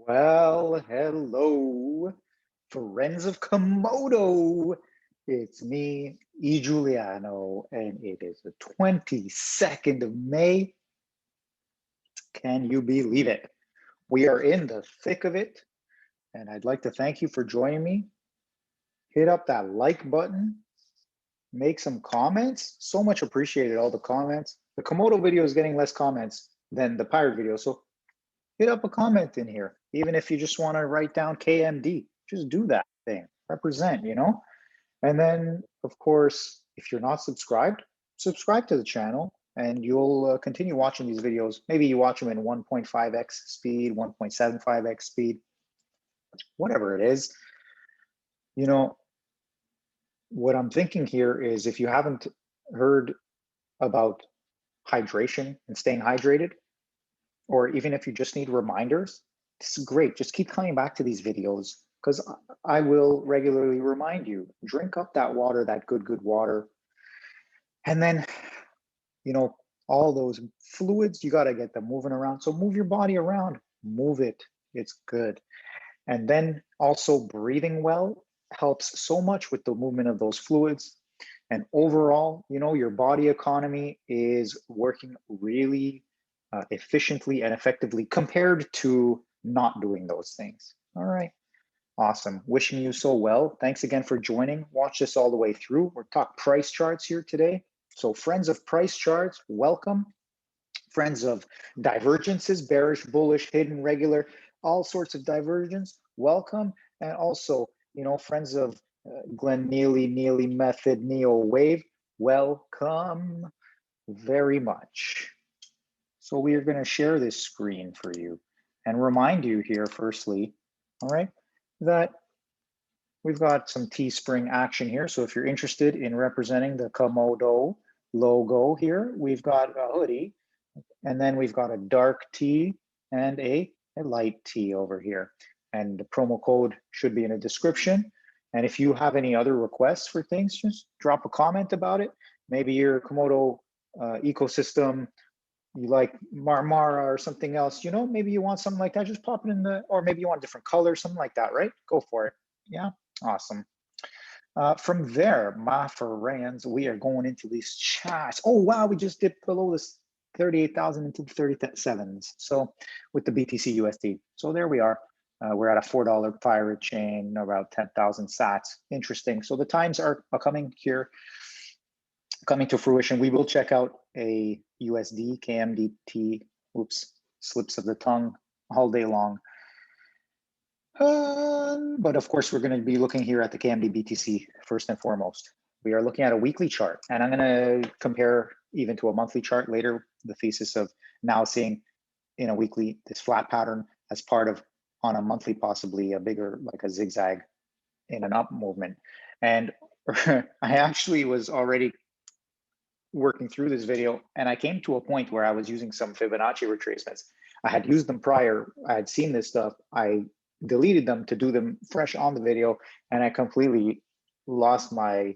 Well, hello, friends of Komodo. It's me, E. Giuliano, and it is the 22nd of May. Can you believe it? We are in the thick of it, and I'd like to thank you for joining me. Hit up that like button, make some comments. So much appreciated, all the comments. The Komodo video is getting less comments than the pirate video, so hit up a comment in here. Even if you just want to write down KMD, just do that thing, represent, And then, of course, if you're not subscribed, subscribe to the channel and you'll continue watching these videos. Maybe you watch them in 1.5x speed, 1.75x speed, whatever it is. What I'm thinking here is if you haven't heard about hydration and staying hydrated, or even if you just need reminders, this is great. Just keep coming back to these videos because I will regularly remind you, drink up that water, that good water. And then, all those fluids, you got to get them moving around. So move your body around, move it. It's good. And then also breathing well helps so much with the movement of those fluids. And overall, your body economy is working really efficiently and effectively compared to not doing those things. All right. Awesome. Wishing you so well. Thanks again for joining. Watch this all the way through. We're talking price charts here today. So friends of price charts, welcome. Friends of divergences, bearish, bullish, hidden, regular, all sorts of divergence, welcome. And also, friends of Glenn Neely method, Neo wave, welcome very much. So we are going to share this screen for you and remind you here, firstly, all right, that we've got some Teespring action here. So if you're interested in representing the Komodo logo here, we've got a hoodie, and then we've got a dark tee and a light tee over here. And the promo code should be in the description. And if you have any other requests for things, just drop a comment about it. Maybe your Komodo ecosystem, you like Marmara or something else, maybe you want something like that, just pop it in or maybe you want a different color, something like that, right? Go for it. Yeah, awesome. From there, my friends, we are going into these chats. Oh, wow, we just dipped below this 38,000 into the 37s. So with the BTC USD. So there we are. We're at a $4 pirate chain, about 10,000 sats. Interesting. So the times are coming here, coming to fruition. We will check out a USD, KMDT, oops, slips of the tongue all day long. But of course, we're going to be looking here at the KMD BTC first and foremost. We are looking at a weekly chart, and I'm going to compare even to a monthly chart later, the thesis of now seeing in a weekly this flat pattern as part of, on a monthly, possibly a bigger, like a zigzag in an up movement. And I actually was already working through this video, and I came to a point where I was using some Fibonacci retracements. I had used them prior. I had seen this stuff. I deleted them to do them fresh on the video, and I completely lost my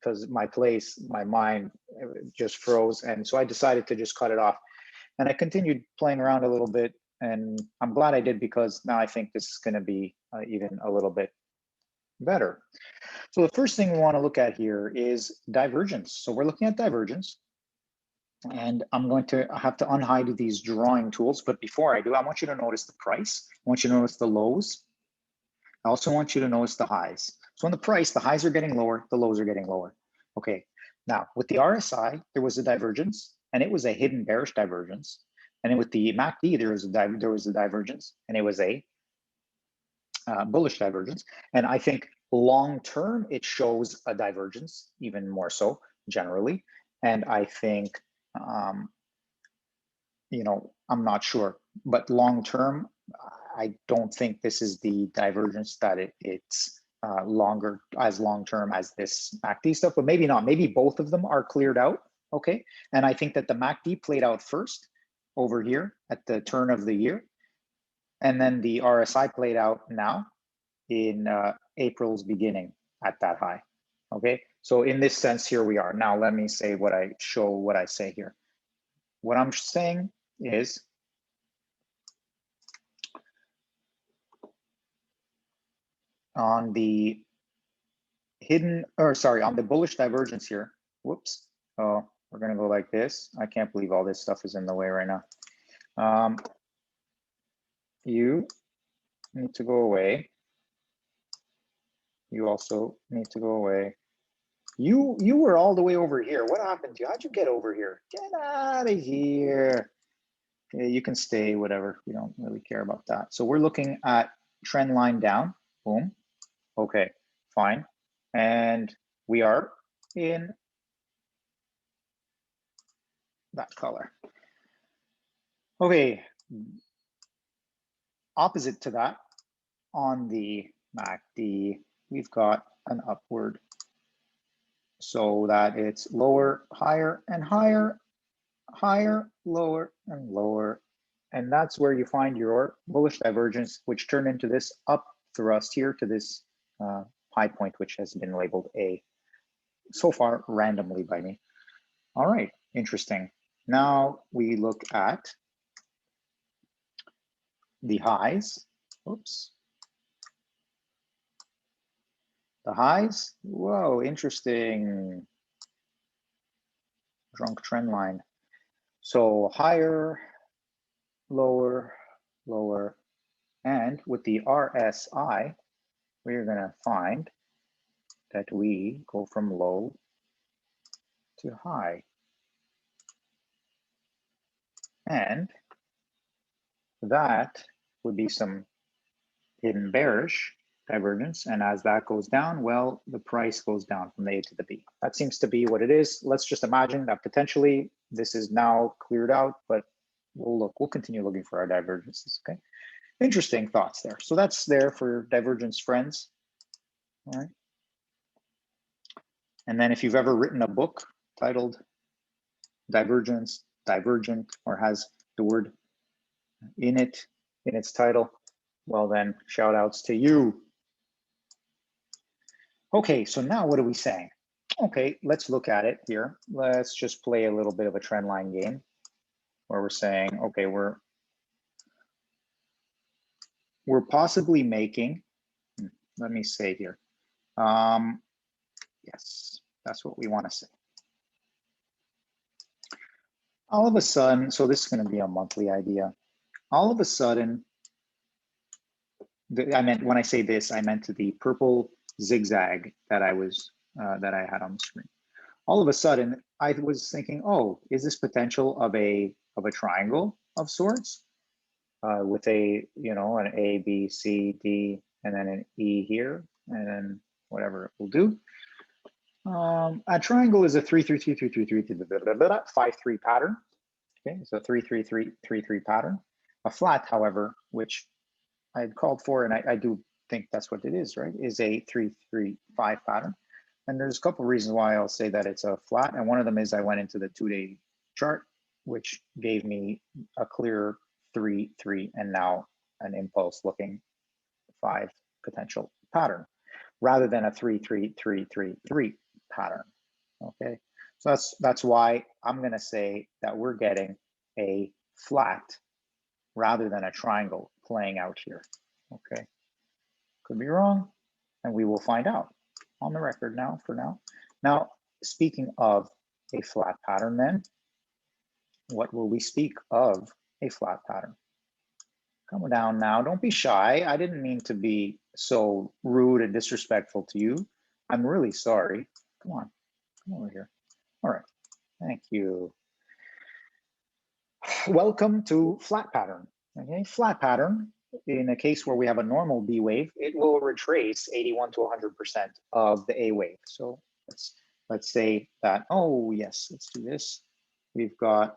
mind just froze. And so I decided to just cut it off. And I continued playing around a little bit, and I'm glad I did, because now I think this is going to be even a little bit better. So the first thing we want to look at here is divergence. So we're looking at divergence, and I'm going to have to unhide these drawing tools. But before I do, I want you to notice the price. I want you to notice the lows. I also want you to notice the highs. So on the price, the highs are getting lower, the lows are getting lower. Okay, now with the RSI, there was a divergence, and it was a hidden bearish divergence. And then with the MACD, there was a divergence, and it was a bullish divergence. And I think long term, it shows a divergence, even more so generally. And I think, I'm not sure, but long term, I don't think this is the divergence that it's as long term as this MACD stuff, but maybe not. Maybe both of them are cleared out. Okay. And I think that the MACD played out first over here at the turn of the year. And then the RSI played out now in April's beginning at that high. Okay, so in this sense, here we are. Now let me say what I say here. What I'm saying is on the hidden, or sorry, on the bullish divergence here. Whoops. Oh, we're going to go like this. I can't believe all this stuff is in the way right now. You need to go away. You also need to go away. You were all the way over here. What happened to you? How'd you get over here? Get out of here. Okay, you can stay, whatever. We don't really care about that. So we're looking at trend line down. Boom. Okay, fine. And we are in that color. Okay, opposite to that, on the MACD, we've got an upward, so that it's lower, higher, and higher, higher, lower, and lower. And that's where you find your bullish divergence, which turned into this up thrust here to this high point, which has been labeled A so far randomly by me. All right, interesting. Now we look at the highs. Oops. The highs. Whoa, interesting. Drunk trend line. So higher, lower, lower. And with the RSI, we're going to find that we go from low to high. And that would be some hidden bearish divergence. And as that goes down, well, the price goes down from the A to the B. That seems to be what it is. Let's just imagine that potentially this is now cleared out, but we'll continue looking for our divergences, okay? Interesting thoughts there. So that's there for divergence friends, all right? And then if you've ever written a book titled Divergence, Divergent, or has the word in it, in its title, well then, shout outs to you. Okay, so now what are we saying? Okay, let's look at it here. Let's just play a little bit of a trend line game where we're saying, okay, we're possibly making, let me say here. Yes, that's what we want to say. All of a sudden, so this is going to be a monthly idea. All of a sudden, I meant, when I say this, I meant the purple zigzag that I was that I had on the screen. All of a sudden, I was thinking, oh, is this potential of a triangle of sorts with a, you know, an A, B, C, D, and then an E here, and then whatever it will do. A triangle is a 5-3 pattern. Okay, so 3-3-3-3-3 pattern. A flat, however, which I had called for, and I do think that's what it is, right? Is a 3-3-5 pattern. And there's a couple of reasons why I'll say that it's a flat. And one of them is I went into the 2-day chart, which gave me a clear 3-3 and now an impulse looking 5 potential pattern rather than a 3-3-3-3-3 pattern. Okay, so that's why I'm going to say that we're getting a flat rather than a triangle playing out here. Okay, could be wrong, and we will find out on the record now for now. Now, speaking of a flat pattern, then what will we speak of a flat pattern? Come down now, don't be shy. I didn't mean to be so rude and disrespectful to you. I'm really sorry. Come on, come over here. All right, thank you. Welcome to flat pattern. Okay, flat pattern. In a case where we have a normal B wave, it will retrace 81 to 100% of the A wave. So let's say that, oh yes, let's do this. We've got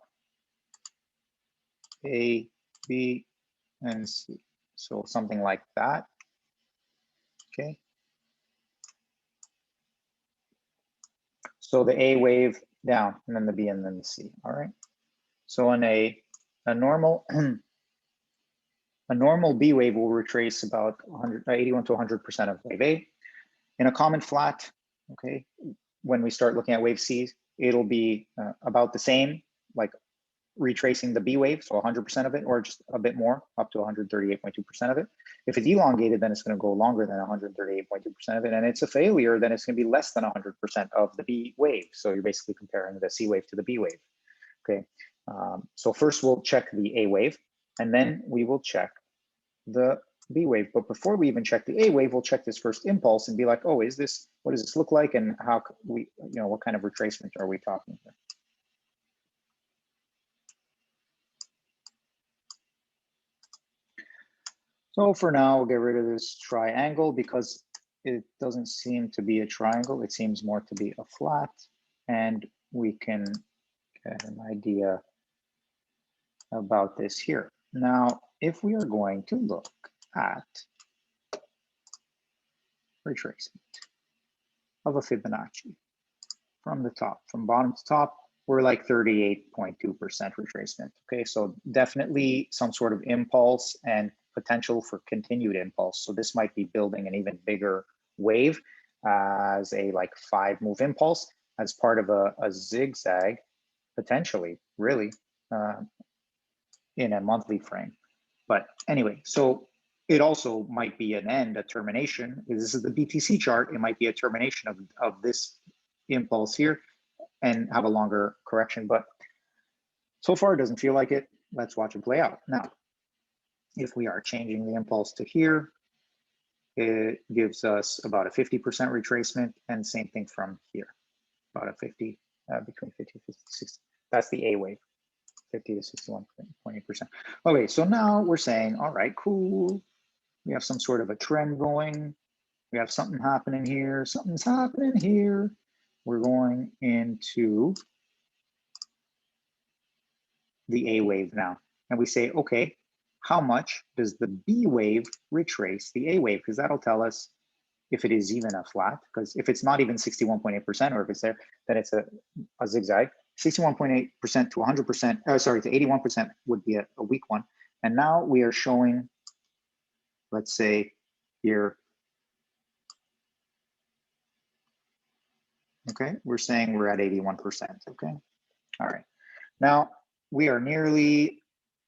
A, B, and C. So something like that. Okay. So the A wave down, and then the B, and then the C. All right. So in a normal a normal B wave will retrace about 81 to 100% of wave A. In a common flat, okay, when we start looking at wave C, it'll be about the same, like retracing the B wave, so 100% of it, or just a bit more, up to 138.2% of it. If it's elongated, then it's going to go longer than 138.2% of it. And it's a failure, then it's going to be less than 100% of the B wave. So you're basically comparing the C wave to the B wave. Okay. So first we'll check the A wave, and then we will check the B wave. But before we even check the A wave, we'll check this first impulse and be like, oh, what does this look like? And how we, what kind of retracement are we talking here? So for now, we'll get rid of this triangle because it doesn't seem to be a triangle. It seems more to be a flat, and we can get an idea about this here. Now, if we are going to look at retracement of a Fibonacci from the top, from bottom to top, we're like 38.2% retracement. Okay, so definitely some sort of impulse and potential for continued impulse. So this might be building an even bigger wave as a like 5-move impulse as part of a zigzag, potentially, really, in a monthly frame. But anyway, so it also might be an end, a termination. This is the BTC chart. It might be a termination of this impulse here and have a longer correction. But so far, it doesn't feel like it. Let's watch it play out. Now, if we are changing the impulse to here, it gives us about a 50% retracement, and same thing from here, about a 50, between 50 and 60. That's the A wave, 50 to 61.8%. Okay, so now we're saying, all right, cool. We have some sort of a trend going. We have something happening here. Something's happening here. We're going into the A wave now. And we say, okay, how much does the B wave retrace the A wave? Because that'll tell us if it is even a flat. Because if it's not even 61.8%, or if it's there, then it's a zigzag. 61.8% to 100%, sorry, to 81% would be a weak one. And now we are showing, let's say here, okay, we're saying we're at 81%, okay? All right, now we are nearly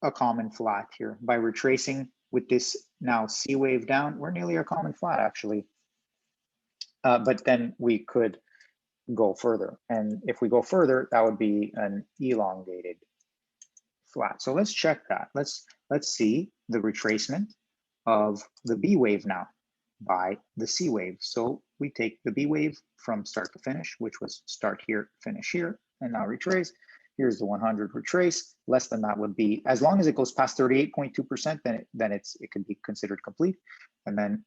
a common flat here. By retracing with this now C wave down, we're nearly a common flat actually. But then we could go further. And if we go further, that would be an elongated flat. So let's check that. Let's see the retracement of the B wave now by the C wave. So we take the B wave from start to finish, which was start here, finish here, and now retrace. Here's the 100 retrace. Less than that would be, as long as it goes past 38.2%, then it could be considered complete. And then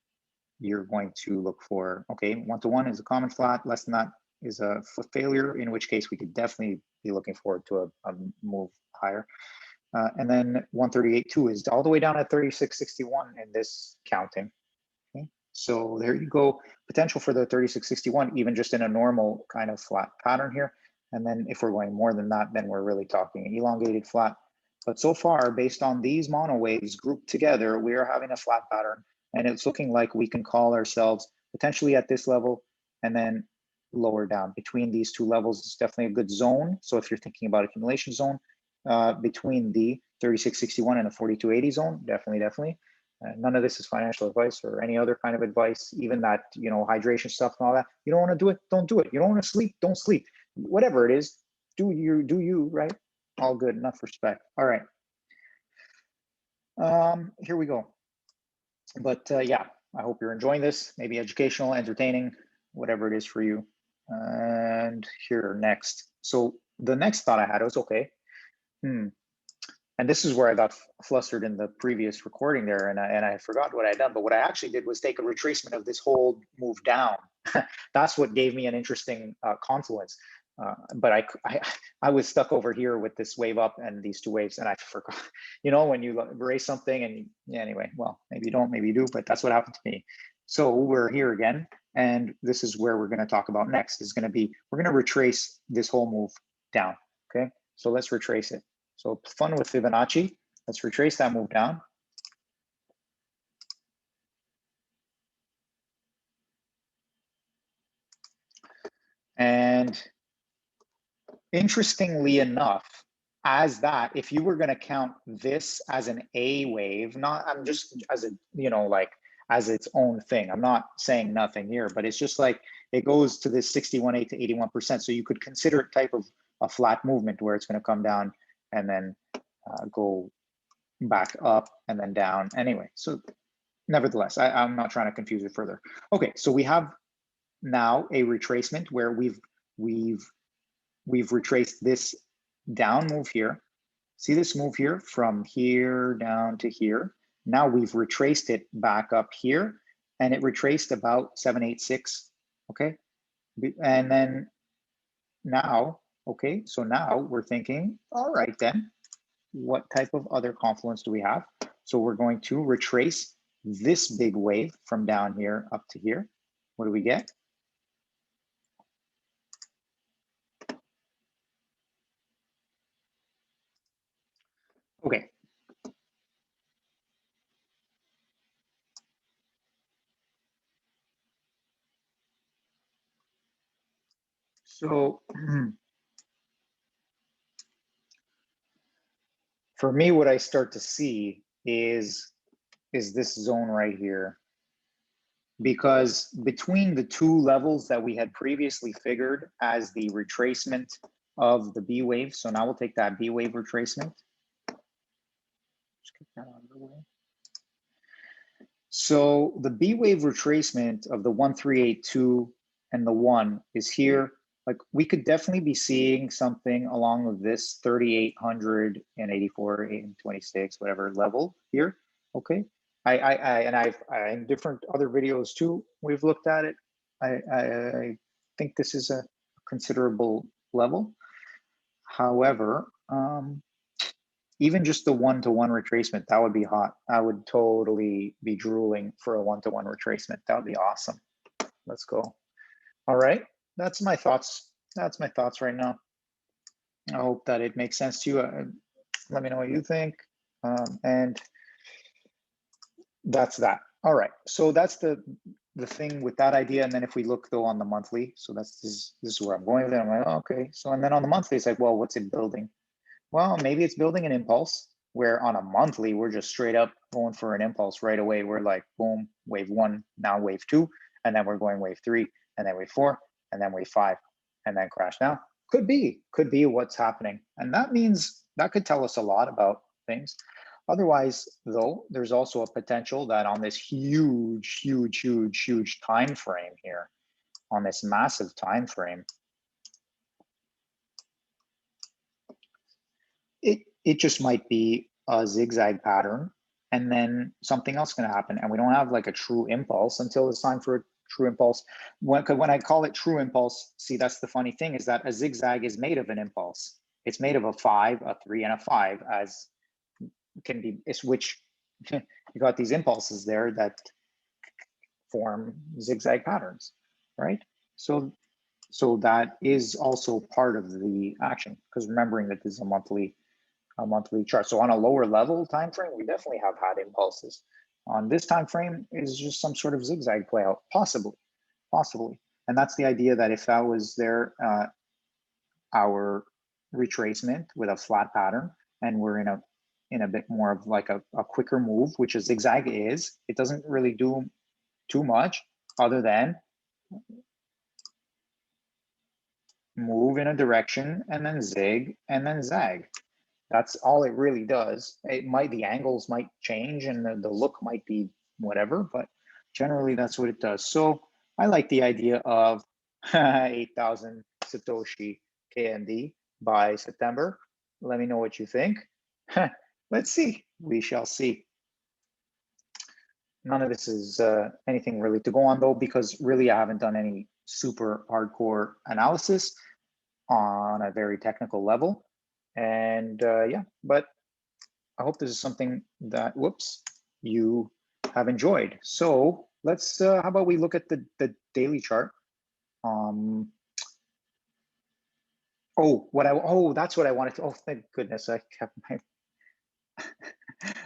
you're going to look for, okay, 1-to-1 is a common flat. Less than that is a failure, in which case we could definitely be looking forward to a move higher. And then 138.2 is all the way down at 36.61 in this counting. Okay, so there you go. Potential for the 36.61, even just in a normal kind of flat pattern here. And then if we're going more than that, then we're really talking an elongated flat. But so far, based on these mono waves grouped together, we are having a flat pattern. And it's looking like we can call ourselves potentially at this level and then lower down. Between these two levels is definitely a good zone. So if you're thinking about accumulation zone, between the 36.61 and the 42.80 zone, definitely. None of this is financial advice or any other kind of advice, even that, hydration stuff and all that. You don't want to do it, don't do it. You don't want to sleep, don't sleep. Whatever it is, do you, right? All good, enough respect. All right. Here we go. But yeah, I hope you're enjoying this, maybe educational, entertaining, whatever it is for you. And here next. So the next thought I had was, okay, and this is where I got flustered in the previous recording there, and I forgot what I'd done. But what I actually did was take a retracement of this whole move down. That's what gave me an interesting confluence. But I was stuck over here with this wave up and these two waves, and I forgot. When you erase something, and yeah, anyway, well, maybe you don't, maybe you do, but that's what happened to me. So we're here again, and this is where we're going to talk about next. Is going to be, we're going to retrace this whole move down. Okay, so let's retrace it. So fun with Fibonacci. Let's retrace that move down. And interestingly enough, as that, if you were going to count this as an A wave, not, I'm just as a, you know, like as its own thing. I'm not saying nothing here, but it's just like it goes to this 61.8 to 81%. So you could consider it type of a flat movement where it's going to come down and then go back up and then down anyway. So nevertheless, I'm not trying to confuse it further. Okay, so we have now a retracement where we've retraced this down move here. See this move here from here down to here. Now we've retraced it back up here, and it retraced about 786. Okay, and then now, okay, so now we're thinking, all right then, what type of other confluence do we have? So we're going to retrace this big wave from down here up to here. What do we get? Okay. So for me, what I start to see is this zone right here. Because between the two levels that we had previously figured as the retracement of the B wave, so now we'll take that B wave retracement. Just get that out of the way. So the B wave retracement of the 1382 and the 1 is here. Like we could definitely be seeing something along with this 3884 and 26 whatever level here. Okay. I've in different other videos too, we've looked at it. I think this is a considerable level. However, even just the one-to-one retracement, that would be hot. I would totally be drooling for a one-to-one retracement. That would be awesome. Let's go. All right, that's my thoughts. That's my thoughts right now. I hope that it makes sense to you. Let me know what you think. And that's that. All right, so that's the thing with that idea. And then if we look though on the monthly, so this is where I'm going with it. I'm like, oh, okay. So and then on the monthly, it's like, well, what's it building? Well, maybe it's building an impulse where on a monthly, we're just straight up going for an impulse right away. We're like, boom, wave 1, now wave 2, and then we're going wave 3, and then wave 4, and then wave 5, and then crash down. Could be what's happening. And that means that could tell us a lot about things. Otherwise, though, there's also a potential that on this huge time frame here, on this massive time frame, it just might be a zigzag pattern, and then something else going to happen, and we don't have like a true impulse until it's time for a true impulse. When I call it true impulse, see, that's the funny thing, is that a zigzag is made of an impulse. It's made of a 5, a 3, and a 5, as can be, it's which you got these impulses there that form zigzag patterns, right? So that is also part of the action, because remembering that this is a monthly chart. So on a lower level time frame, we definitely have had impulses. On this time frame is just some sort of zigzag play out, possibly. And that's the idea, that if that was there, our retracement with a flat pattern, and we're in a bit more of like a quicker move, which a zigzag is, it doesn't really do too much other than move in a direction and then zig and then zag. That's all it really does. The angles might change and the look might be whatever, but generally that's what it does. So I like the idea of 8,000 Satoshi KMD by September. Let me know what you think. Let's see. We shall see. None of this is anything really to go on though, because really I haven't done any super hardcore analysis on a very technical level. And yeah, but I hope this is something that, you have enjoyed. So let's, how about we look at the daily chart? Oh, that's what I wanted to, oh, thank goodness, I kept my,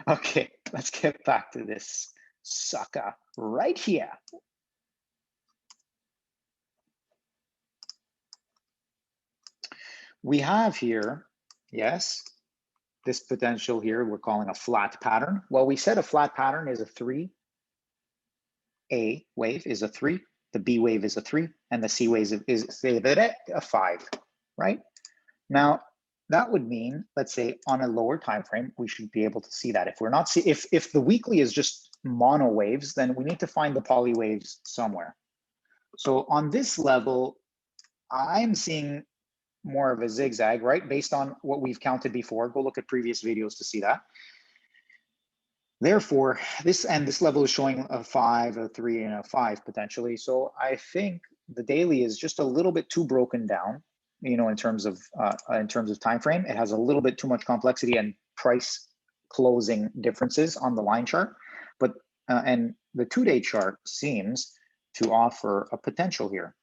okay, let's get back to this sucker right here. We have here Yes, this potential here we're calling a flat pattern. Well, we said a flat pattern is a 3. A wave is a 3, the B wave is a 3, and the C wave is a 5, right? Now, that would mean, let's say on a lower time frame, we should be able to see that. If we're not if the weekly is just mono waves, then we need to find the poly waves somewhere. So on this level, I'm seeing more of a zigzag, right? Based on what we've counted before. Go look at previous videos to see that. Therefore, this level is showing a 5, a 3, and a 5 potentially. So I think the daily is just a little bit too broken down, you know, in terms of time frame. It has a little bit too much complexity and price closing differences on the line chart. But and the 2-day chart seems to offer a potential here.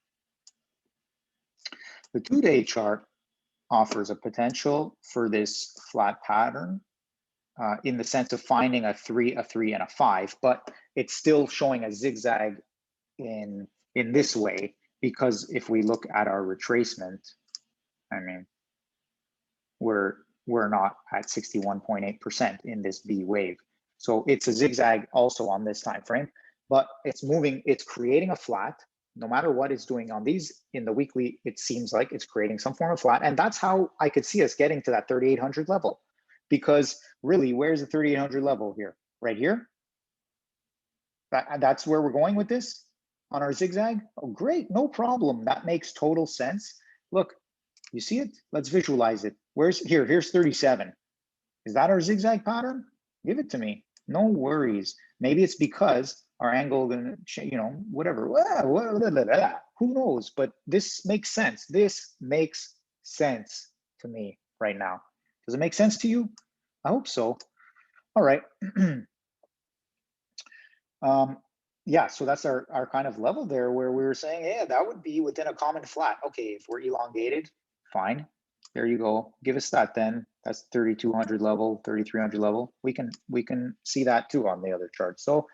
The 2-day chart offers a potential for this flat pattern. In the sense of finding a 3, and a 5, but it's still showing a zigzag in this way, because if we look at our retracement, I mean, we're not at 61.8% in this B wave. So it's a zigzag also on this time frame, but it's moving, it's creating a flat. No matter what it's doing on these in the weekly, it seems like it's creating some form of flat. And that's how I could see us getting to that 3,800 level. Because really, where's the 3,800 level here? Right here? That's where we're going with this on our zigzag? Oh, great, no problem. That makes total sense. Look, you see it? Let's visualize it. Here's 37. Is that our zigzag pattern? Give it to me. No worries. Maybe it's because our angle, you know, whatever. Who knows? But this makes sense. This makes sense to me right now. Does it make sense to you? I hope so. All right. Yeah, so that's our kind of level there where we were saying, yeah, that would be within a common flat. Okay, if we're elongated, fine. There you go. Give us that then. That's 3,200 level, 3,300 level. We can see that too on the other chart. So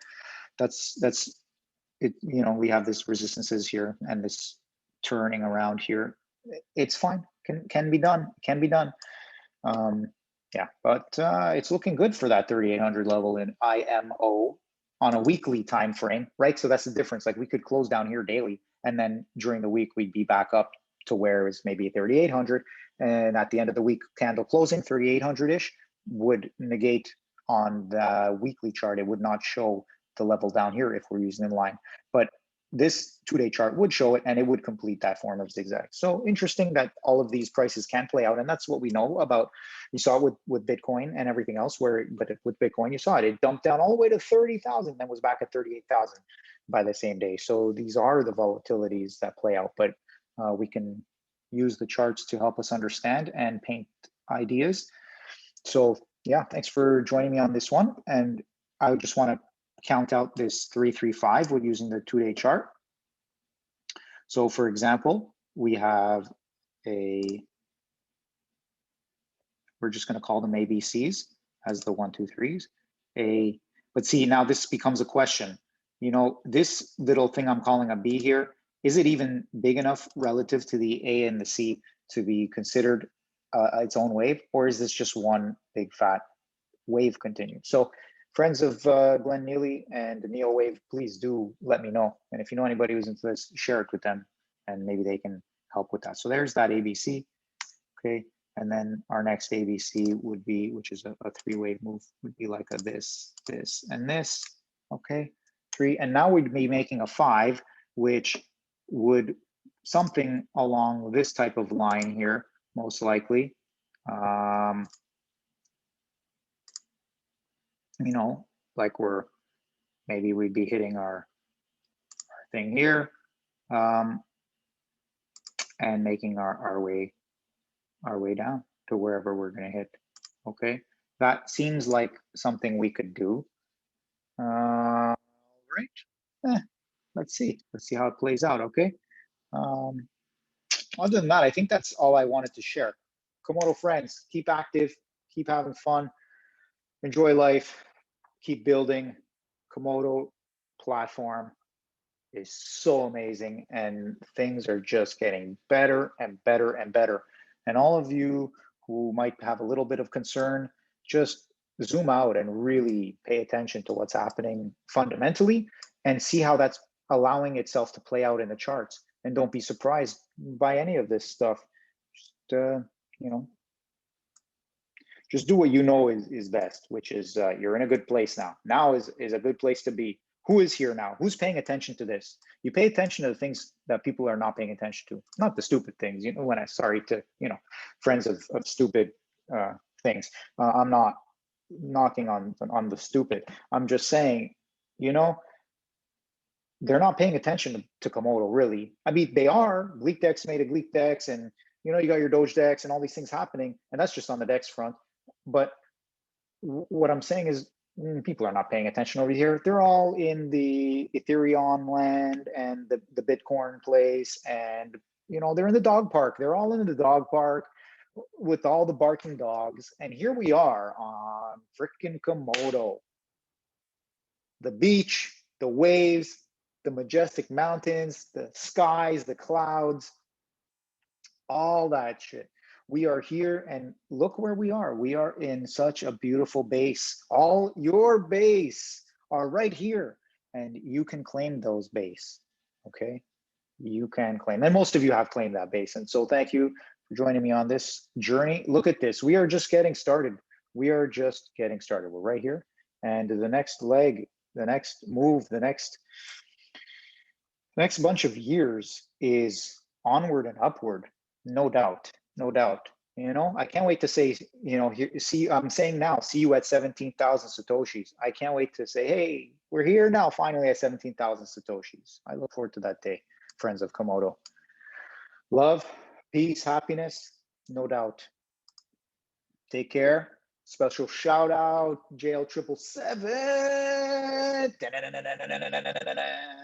that's it. You know, we have this resistances here and this turning around here. It's fine. Can be done. Can be done. Yeah, but it's looking good for that 3,800 level in IMO on a weekly time frame, right? So that's the difference. Like we could close down here daily, and then during the week we'd be back up to where it's maybe 3,800, and at the end of the week candle closing 3,800-ish would negate on the weekly chart. It would not show the level down here if we're using in line, but this 2-day chart would show it, and it would complete that form of zigzag. So interesting that all of these prices can play out, and that's what we know about. You saw it with Bitcoin and everything else, but with Bitcoin, you saw it. It dumped down all the way to 30,000, then was back at 38,000 by the same day. So these are the volatilities that play out, but we can use the charts to help us understand and paint ideas. So yeah, thanks for joining me on this one. And I just want to count out this 335 with using the 2-day chart. So for example, we have we're just going to call them ABCs as the 1, 2, 3s. But see, now this becomes a question. You know, this little thing I'm calling a B here, is it even big enough relative to the A and the C to be considered its own wave, or is this just one big fat wave continue? So friends of Glenn Neely and NeoWave, please do let me know. And if you know anybody who's into this, share it with them and maybe they can help with that. So there's that ABC, okay? And then our next ABC would be, which is a 3-wave move, would be like a this, and this, okay? 3, and now we'd be making a 5, which would something along this type of line here, most likely. You know, like maybe we'd be hitting our thing here and making our way down to wherever we're going to hit. Okay, that seems like something we could do. Right. Let's see how it plays out. Okay. Other than that, I think that's all I wanted to share. Komodo friends, keep active, keep having fun, enjoy life, keep building. Komodo platform is so amazing, and things are just getting better and better and better. And all of you who might have a little bit of concern, just zoom out and really pay attention to what's happening fundamentally and see how that's allowing itself to play out in the charts. And don't be surprised by any of this stuff. Just, you know, just do what you know is best, which is you're in a good place now. Now is a good place to be. Who is here now? Who's paying attention to this? You pay attention to the things that people are not paying attention to, not the stupid things. You know, when I sorry to friends of stupid things. I'm not knocking on the stupid. I'm just saying, they're not paying attention to Komodo really. I mean, they are. Gleek Dex made a Gleek Dex, and you got your Doge Dex and all these things happening, and that's just on the Dex front. But what I'm saying is people are not paying attention over here. They're all in the Ethereum land and the Bitcoin place, and they're in the dog park. They're all in the dog park with all the barking dogs. And here we are on frickin' Komodo. The beach, the waves, the majestic mountains, the skies, the clouds, all that shit. We are here, and look where we are. We are in such a beautiful base. All your base are right here, and you can claim those base, okay? You can claim, and most of you have claimed that base. And so thank you for joining me on this journey. Look at this. We are just getting started. We are just getting started. We're right here. And the next leg, the next move, the next bunch of years is onward and upward. No doubt. No doubt. I can't wait to say, I'm saying now, see you at 17,000 Satoshis. I can't wait to say, hey, we're here now, finally at 17,000 Satoshis. I look forward to that day, friends of Komodo. Love, peace, happiness, no doubt. Take care. Special shout out, JL777.